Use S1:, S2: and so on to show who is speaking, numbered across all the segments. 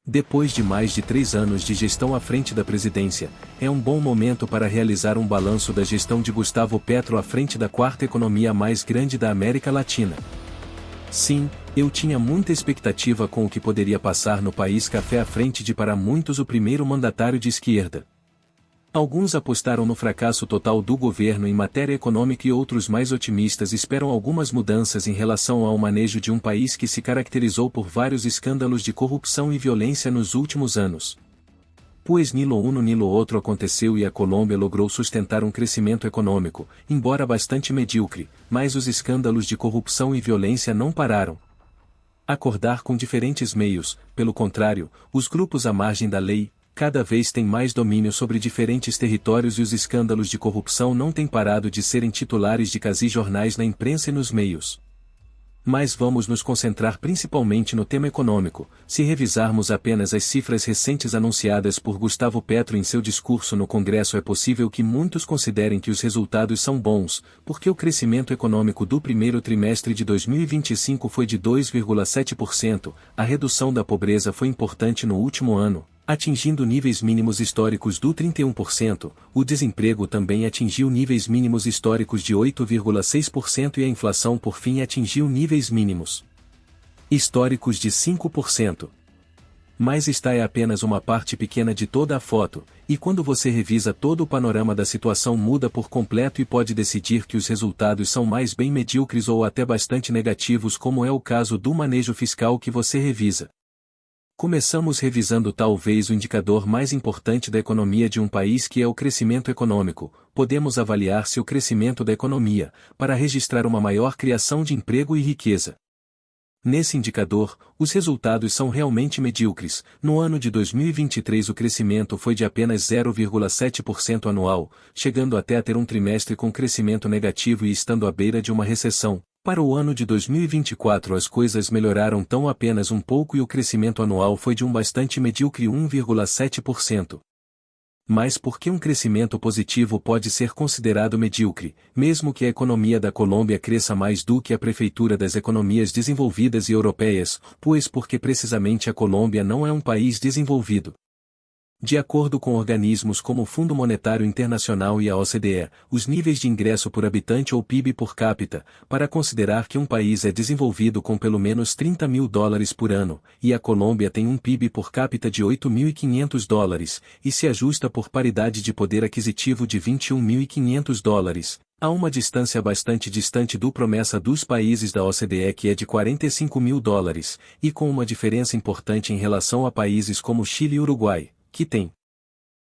S1: Depois de mais de 3 anos de gestão à frente da presidência, é um bom momento para realizar um balanço da gestão de Gustavo Petro à frente da quarta economia mais grande da América Latina. Sim, eu tinha muita expectativa com o que poderia passar no país café à frente de para muitos o primeiro mandatário de esquerda. Alguns apostaram no fracasso total do governo em matéria econômica e outros mais otimistas esperam algumas mudanças em relação ao manejo de um país que se caracterizou por vários escândalos de corrupção e violência nos últimos anos. Pois nilo uno nilo outro aconteceu e a Colômbia logrou sustentar um crescimento econômico, embora bastante medíocre, mas os escândalos de corrupção e violência não pararam. Acordar com diferentes meios, pelo contrário, os grupos à margem da lei, cada vez têm mais domínio sobre diferentes territórios e os escândalos de corrupção não têm parado de serem titulares de jornais na imprensa e nos meios. Mas vamos nos concentrar principalmente no tema econômico. Se revisarmos apenas as cifras recentes anunciadas por Gustavo Petro em seu discurso no Congresso, é possível que muitos considerem que os resultados são bons, porque o crescimento econômico do primeiro trimestre de 2025 foi de 2,7%, a redução da pobreza foi importante no último ano, atingindo níveis mínimos históricos do 31%, o desemprego também atingiu níveis mínimos históricos de 8,6% e a inflação por fim atingiu níveis mínimos históricos de 5%. Mas esta é apenas uma parte pequena de toda a foto, e quando você revisa todo o panorama da situação muda por completo e pode decidir que os resultados são mais bem medíocres ou até bastante negativos, como é o caso do manejo fiscal que você revisa. Começamos revisando talvez o indicador mais importante da economia de um país, que é o crescimento econômico. Podemos avaliar se o crescimento da economia, para registrar uma maior criação de emprego e riqueza. Nesse indicador, os resultados são realmente medíocres. No ano de 2023 o crescimento foi de apenas 0,7% anual, chegando até a ter um trimestre com crescimento negativo e estando à beira de uma recessão. Para o ano de 2024 as coisas melhoraram tão apenas um pouco e o crescimento anual foi de um bastante medíocre 1,7%. Mas por que um crescimento positivo pode ser considerado medíocre, mesmo que a economia da Colômbia cresça mais do que a prefeitura das economias desenvolvidas e europeias? Pois porque precisamente a Colômbia não é um país desenvolvido. De acordo com organismos como o Fundo Monetário Internacional e a OCDE, os níveis de ingresso por habitante ou PIB por capita, para considerar que um país é desenvolvido com pelo menos $30.000 por ano, e a Colômbia tem um PIB por capita de $8.500, e se ajusta por paridade de poder aquisitivo de $21.500, há uma distância bastante distante do promessa dos países da OCDE, que é de $45.000, e com uma diferença importante em relação a países como Chile e Uruguai, que tem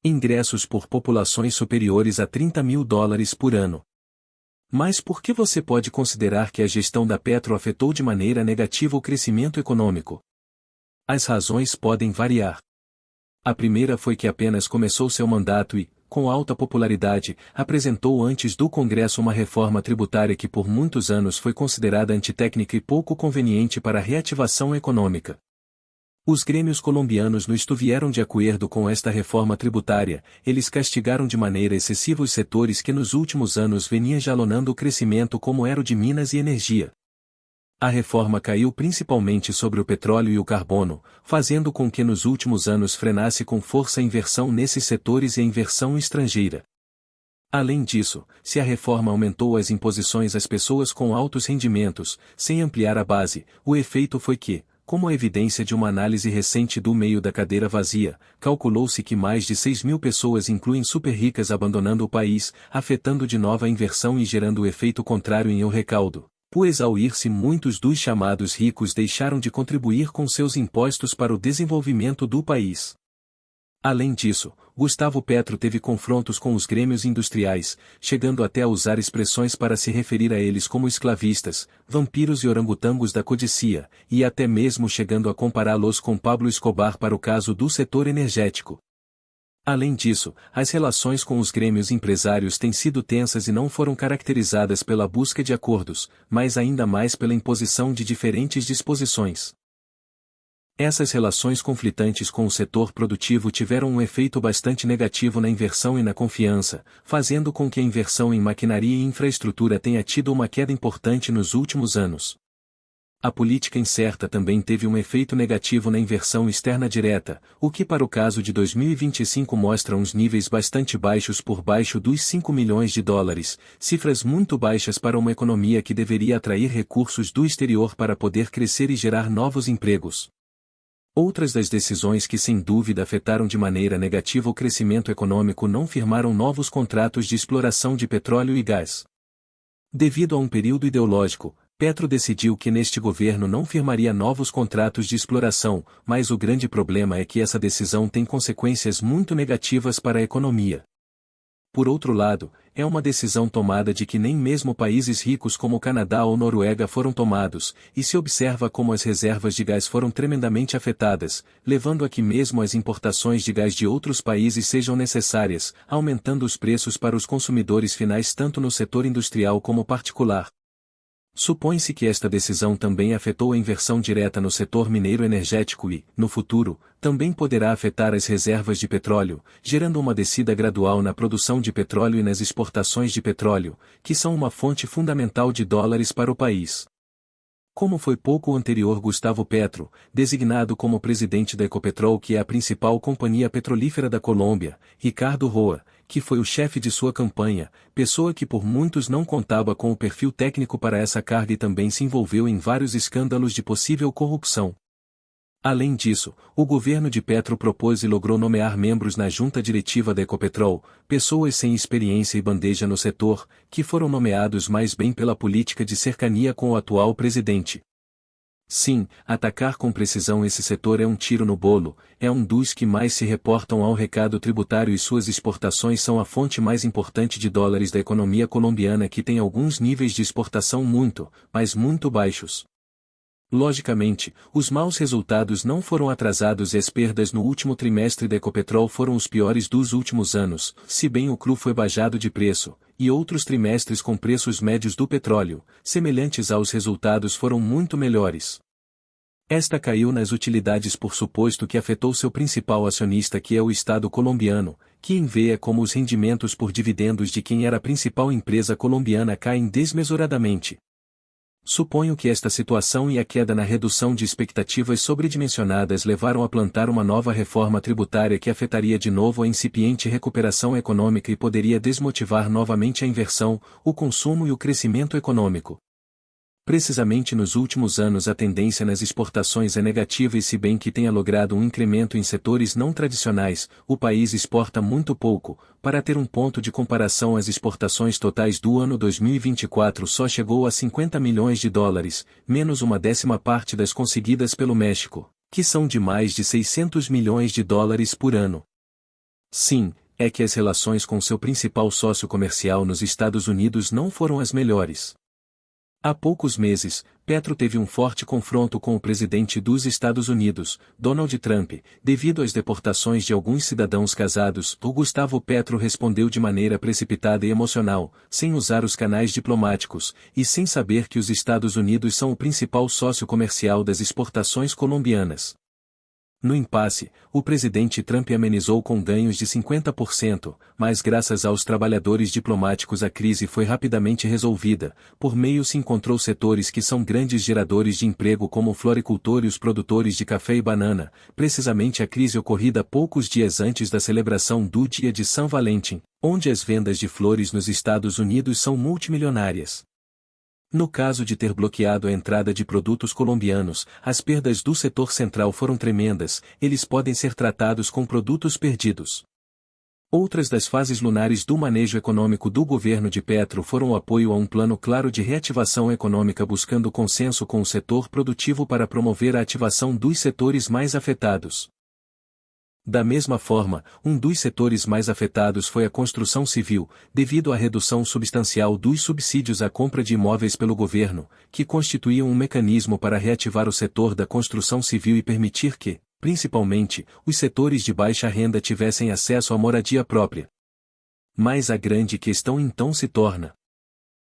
S1: ingressos por populações superiores a $30.000 por ano. Mas por que você pode considerar que a gestão da Petro afetou de maneira negativa o crescimento econômico? As razões podem variar. A primeira foi que apenas começou seu mandato e, com alta popularidade, apresentou antes do Congresso uma reforma tributária que por muitos anos foi considerada antitécnica e pouco conveniente para a reativação econômica. Os grêmios colombianos não estiveram de acordo com esta reforma tributária, eles castigaram de maneira excessiva os setores que nos últimos anos vinham jalonando o crescimento, como era o de Minas e Energia. A reforma caiu principalmente sobre o petróleo e o carbono, fazendo com que nos últimos anos frenasse com força a inversão nesses setores e a inversão estrangeira. Além disso, se a reforma aumentou as imposições às pessoas com altos rendimentos, sem ampliar a base, o efeito foi que, como a evidência de uma análise recente do meio da cadeira vazia, calculou-se que mais de 6.000 pessoas, incluem super ricas, abandonando o país, afetando de novo a inversão e gerando o efeito contrário em o recaudo, pois ao ir-se muitos dos chamados ricos deixaram de contribuir com seus impostos para o desenvolvimento do país. Além disso, Gustavo Petro teve confrontos com os grêmios industriais, chegando até a usar expressões para se referir a eles como esclavistas, vampiros e orangotangos da codicia, e até mesmo chegando a compará-los com Pablo Escobar para o caso do setor energético. Além disso, as relações com os grêmios empresários têm sido tensas e não foram caracterizadas pela busca de acordos, mas ainda mais pela imposição de diferentes disposições. Essas relações conflitantes com o setor produtivo tiveram um efeito bastante negativo na inversão e na confiança, fazendo com que a inversão em maquinaria e infraestrutura tenha tido uma queda importante nos últimos anos. A política incerta também teve um efeito negativo na inversão externa direta, o que para o caso de 2025 mostra uns níveis bastante baixos por baixo dos 5 milhões de dólares, cifras muito baixas para uma economia que deveria atrair recursos do exterior para poder crescer e gerar novos empregos. Outras das decisões que sem dúvida afetaram de maneira negativa o crescimento econômico não firmaram novos contratos de exploração de petróleo e gás. Devido a um período ideológico, Petro decidiu que neste governo não firmaria novos contratos de exploração, mas o grande problema é que essa decisão tem consequências muito negativas para a economia. Por outro lado, é uma decisão tomada de que nem mesmo países ricos como o Canadá ou Noruega foram tomados, e se observa como as reservas de gás foram tremendamente afetadas, levando a que mesmo as importações de gás de outros países sejam necessárias, aumentando os preços para os consumidores finais tanto no setor industrial como particular. Supõe-se que esta decisão também afetou a inversão direta no setor mineiro energético e, no futuro, também poderá afetar as reservas de petróleo, gerando uma descida gradual na produção de petróleo e nas exportações de petróleo, que são uma fonte fundamental de dólares para o país. Como foi pouco anterior Gustavo Petro, designado como presidente da Ecopetrol, que é a principal companhia petrolífera da Colômbia, Ricardo Roa, que foi o chefe de sua campanha, pessoa que por muitos não contava com o perfil técnico para essa carga e também se envolveu em vários escândalos de possível corrupção. Além disso, o governo de Petro propôs e logrou nomear membros na junta diretiva da Ecopetrol, pessoas sem experiência e bandeja no setor, que foram nomeados mais bem pela política de cercania com o atual presidente. Sim, atacar com precisão esse setor é um tiro no bolo, é um dos que mais se reportam ao recado tributário e suas exportações são a fonte mais importante de dólares da economia colombiana, que tem alguns níveis de exportação muito, mas muito baixos. Logicamente, os maus resultados não foram atrasados e as perdas no último trimestre da Ecopetrol foram os piores dos últimos anos, se bem o cru foi bajado de preço, e outros trimestres com preços médios do petróleo, semelhantes aos resultados foram muito melhores. Esta caiu nas utilidades por suposto que afetou seu principal acionista, que é o Estado colombiano, que vê como os rendimentos por dividendos de quem era a principal empresa colombiana caem desmesuradamente. Suponho que esta situação e a queda na redução de expectativas sobredimensionadas levaram a plantar uma nova reforma tributária que afetaria de novo a incipiente recuperação econômica e poderia desmotivar novamente a inversão, o consumo e o crescimento econômico. Precisamente nos últimos anos a tendência nas exportações é negativa e se bem que tenha logrado um incremento em setores não tradicionais, o país exporta muito pouco. Para ter um ponto de comparação, as exportações totais do ano 2024 só chegou a 50 milhões de dólares, menos uma 10ª parte das conseguidas pelo México, que são de mais de 600 milhões de dólares por ano. Sim, é que as relações com seu principal sócio comercial nos Estados Unidos não foram as melhores. Há poucos meses, Petro teve um forte confronto com o presidente dos Estados Unidos, Donald Trump, devido às deportações de alguns cidadãos casados. O Gustavo Petro respondeu de maneira precipitada e emocional, sem usar os canais diplomáticos, e sem saber que os Estados Unidos são o principal sócio comercial das exportações colombianas. No impasse, o presidente Trump amenizou com ganhos de 50%, mas graças aos trabalhadores diplomáticos a crise foi rapidamente resolvida. Por meio se encontrou setores que são grandes geradores de emprego como o floricultor e os produtores de café e banana, precisamente a crise ocorrida poucos dias antes da celebração do Dia de São Valentim, onde as vendas de flores nos Estados Unidos são multimilionárias. No caso de ter bloqueado a entrada de produtos colombianos, as perdas do setor central foram tremendas, eles podem ser tratados com produtos perdidos. Outras das fases lunares do manejo econômico do governo de Petro foram o apoio a um plano claro de reativação econômica buscando consenso com o setor produtivo para promover a ativação dos setores mais afetados. Da mesma forma, um dos setores mais afetados foi a construção civil, devido à redução substancial dos subsídios à compra de imóveis pelo governo, que constituíam um mecanismo para reativar o setor da construção civil e permitir que, principalmente, os setores de baixa renda tivessem acesso à moradia própria. Mas a grande questão então se torna: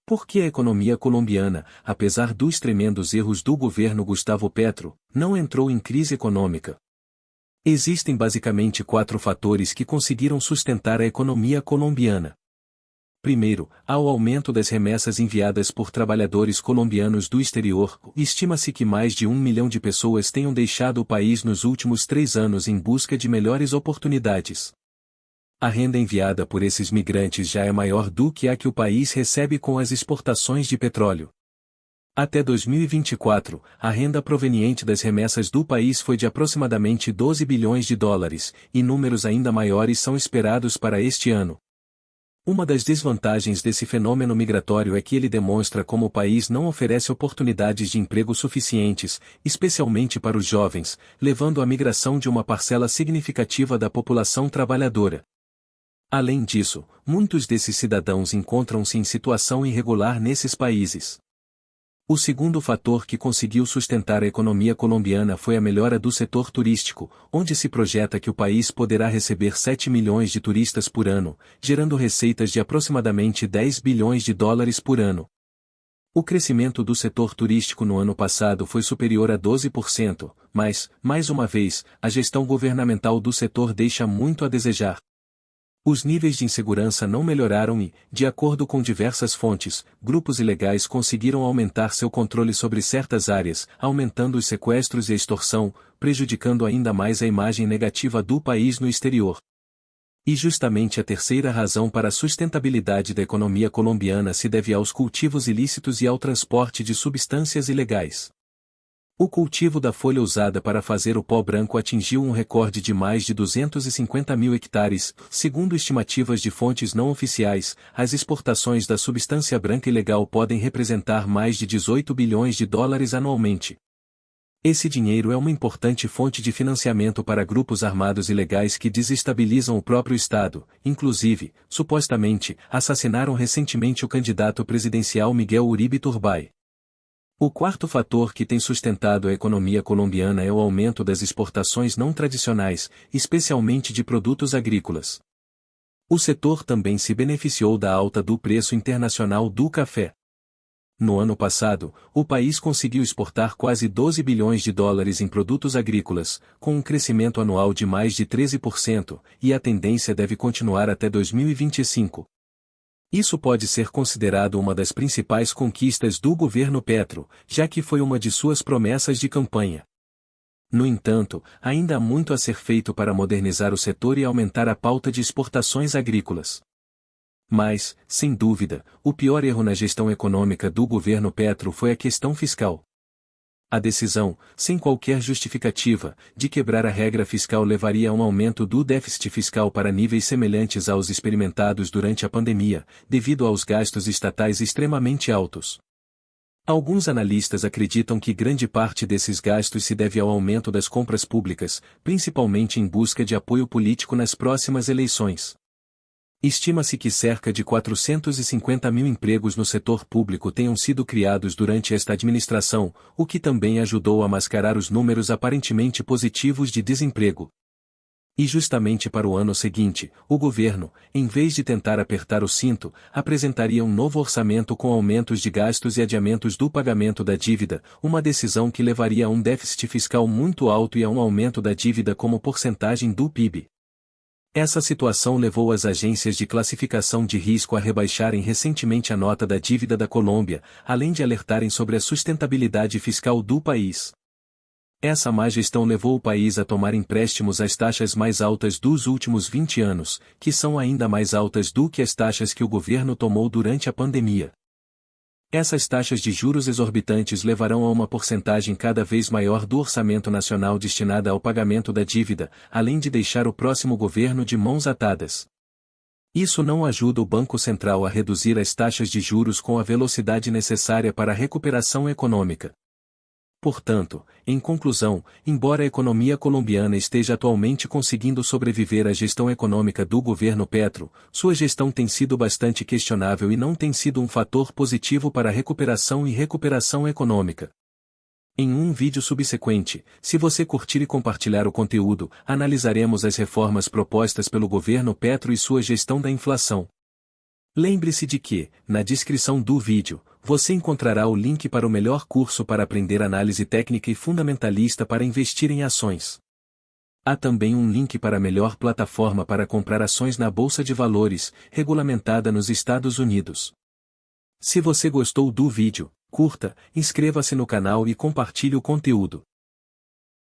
S1: por que a economia colombiana, apesar dos tremendos erros do governo Gustavo Petro, não entrou em crise econômica? Existem basicamente 4 fatores que conseguiram sustentar a economia colombiana. Primeiro, há o aumento das remessas enviadas por trabalhadores colombianos do exterior. Estima-se que mais de 1 milhão de pessoas tenham deixado o país nos últimos 3 anos em busca de melhores oportunidades. A renda enviada por esses migrantes já é maior do que a que o país recebe com as exportações de petróleo. Até 2024, a renda proveniente das remessas do país foi de aproximadamente 12 bilhões de dólares, e números ainda maiores são esperados para este ano. Uma das desvantagens desse fenômeno migratório é que ele demonstra como o país não oferece oportunidades de emprego suficientes, especialmente para os jovens, levando à migração de uma parcela significativa da população trabalhadora. Além disso, muitos desses cidadãos encontram-se em situação irregular nesses países. O segundo fator que conseguiu sustentar a economia colombiana foi a melhora do setor turístico, onde se projeta que o país poderá receber 7 milhões de turistas por ano, gerando receitas de aproximadamente 10 bilhões de dólares por ano. O crescimento do setor turístico no ano passado foi superior a 12%, mas, mais uma vez, a gestão governamental do setor deixa muito a desejar. Os níveis de insegurança não melhoraram e, de acordo com diversas fontes, grupos ilegais conseguiram aumentar seu controle sobre certas áreas, aumentando os sequestros e a extorsão, prejudicando ainda mais a imagem negativa do país no exterior. E justamente a terceira razão para a sustentabilidade da economia colombiana se deve aos cultivos ilícitos e ao transporte de substâncias ilegais. O cultivo da folha usada para fazer o pó branco atingiu um recorde de mais de 250 mil hectares, segundo estimativas de fontes não oficiais. As exportações da substância branca ilegal podem representar mais de 18 bilhões de dólares anualmente. Esse dinheiro é uma importante fonte de financiamento para grupos armados ilegais que desestabilizam o próprio Estado, inclusive, supostamente, assassinaram recentemente o candidato presidencial Miguel Uribe Turbay. O quarto fator que tem sustentado a economia colombiana é o aumento das exportações não tradicionais, especialmente de produtos agrícolas. O setor também se beneficiou da alta do preço internacional do café. No ano passado, o país conseguiu exportar quase 12 bilhões de dólares em produtos agrícolas, com um crescimento anual de mais de 13%, e a tendência deve continuar até 2025. Isso pode ser considerado uma das principais conquistas do governo Petro, já que foi uma de suas promessas de campanha. No entanto, ainda há muito a ser feito para modernizar o setor e aumentar a pauta de exportações agrícolas. Mas, sem dúvida, o pior erro na gestão econômica do governo Petro foi a questão fiscal. A decisão, sem qualquer justificativa, de quebrar a regra fiscal levaria a um aumento do déficit fiscal para níveis semelhantes aos experimentados durante a pandemia, devido aos gastos estatais extremamente altos. Alguns analistas acreditam que grande parte desses gastos se deve ao aumento das compras públicas, principalmente em busca de apoio político nas próximas eleições. Estima-se que cerca de 450 mil empregos no setor público tenham sido criados durante esta administração, o que também ajudou a mascarar os números aparentemente positivos de desemprego. E justamente para o ano seguinte, o governo, em vez de tentar apertar o cinto, apresentaria um novo orçamento com aumentos de gastos e adiamentos do pagamento da dívida, uma decisão que levaria a um déficit fiscal muito alto e a um aumento da dívida como porcentagem do PIB. Essa situação levou as agências de classificação de risco a rebaixarem recentemente a nota da dívida da Colômbia, além de alertarem sobre a sustentabilidade fiscal do país. Essa má gestão levou o país a tomar empréstimos às taxas mais altas dos últimos 20 anos, que são ainda mais altas do que as taxas que o governo tomou durante a pandemia. Essas taxas de juros exorbitantes levarão a uma porcentagem cada vez maior do orçamento nacional destinada ao pagamento da dívida, além de deixar o próximo governo de mãos atadas. Isso não ajuda o Banco Central a reduzir as taxas de juros com a velocidade necessária para a recuperação econômica. Portanto, em conclusão, embora a economia colombiana esteja atualmente conseguindo sobreviver à gestão econômica do governo Petro, sua gestão tem sido bastante questionável e não tem sido um fator positivo para a recuperação econômica. Em um vídeo subsequente, se você curtir e compartilhar o conteúdo, analisaremos as reformas propostas pelo governo Petro e sua gestão da inflação. Lembre-se de que, na descrição do vídeo, você encontrará o link para o melhor curso para aprender análise técnica e fundamentalista para investir em ações. Há também um link para a melhor plataforma para comprar ações na Bolsa de Valores, regulamentada nos Estados Unidos. Se você gostou do vídeo, curta, inscreva-se no canal e compartilhe o conteúdo.